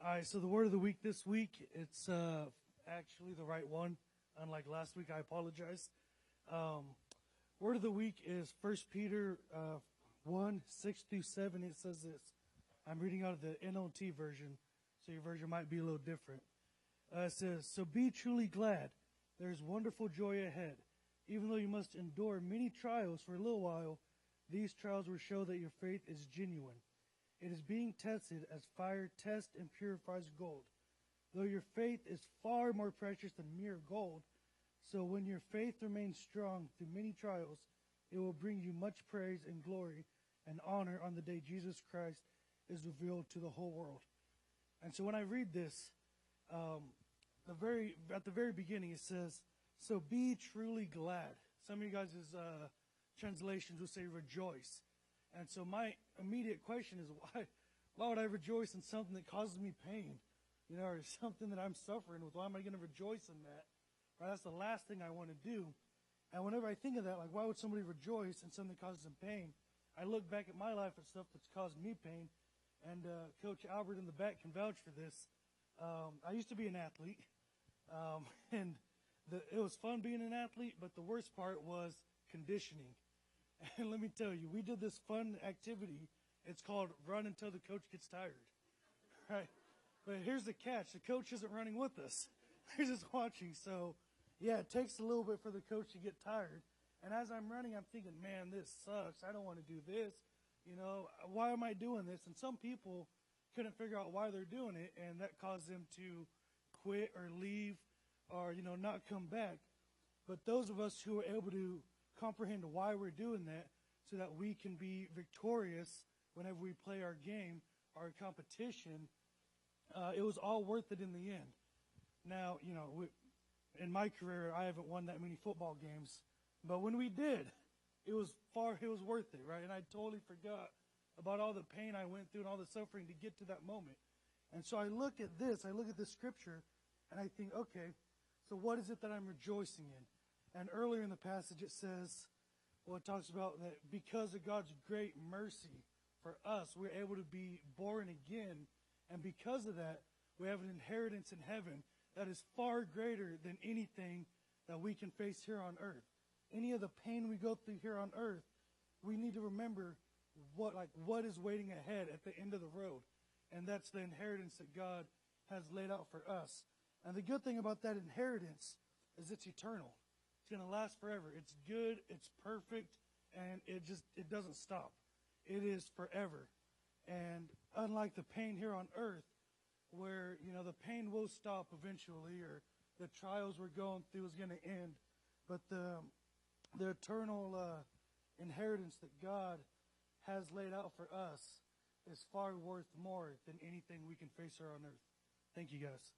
All right, so the word of the week this week, it's actually the right one. Unlike last week, I apologize. Word of the week is 1 Peter 1, 6 through 7. It says this. I'm reading out of the NLT version, so your version might be a little different. It says, "So be truly glad. There is wonderful joy ahead. Even though you must endure many trials for a little while, these trials will show that your faith is genuine. It is being tested as fire tests and purifies gold. Though your faith is far more precious than mere gold, so when your faith remains strong through many trials, it will bring you much praise and glory and honor on the day Jesus Christ is revealed to the whole world." And so when I read this, at the very beginning it says, "So be truly glad." Some of you guys' translations will say rejoice. And so my immediate question is, why would I rejoice in something that causes me pain? Or something that I'm suffering with. Why am I going to rejoice in that? Right? That's the last thing I want to do. And whenever I think of that, like, why would somebody rejoice in something that causes them pain? I look back at my life at stuff that's caused me pain. And Coach Albert in the back can vouch for this. I used to be an athlete. And it was fun being an athlete, but the worst part was conditioning. And let me tell you, we did this fun activity. It's called run until the coach gets tired. Right? But here's the catch. The coach isn't running with us. They're just watching. So, yeah, it takes a little bit for the coach to get tired. And as I'm running, I'm thinking, man, this sucks. I don't want to do this. Why am I doing this? And some people couldn't figure out why they're doing it, and that caused them to quit or leave or, not come back. But those of us who are able to comprehend why we're doing that so that we can be victorious whenever we play our game, our competition, it was all worth it in the end. Now, in my career, I haven't won that many football games. But when we did, it was worth it, right? And I totally forgot about all the pain I went through and all the suffering to get to that moment. And so I look at this scripture, and I think, okay, so what is it that I'm rejoicing in? And earlier in the passage it says, it talks about that because of God's great mercy for us, we're able to be born again. And because of that, we have an inheritance in heaven that is far greater than anything that we can face here on earth. Any of the pain we go through here on earth, we need to remember what is waiting ahead at the end of the road. And that's the inheritance that God has laid out for us. And the good thing about that inheritance is it's eternal. It's going to last forever. It's good, it's perfect, and it doesn't stop. It is forever. And unlike the pain here on earth, where, the pain will stop eventually, or the trials we're going through is going to end, but the eternal inheritance that God has laid out for us is far worth more than anything we can face here on earth. Thank you, guys.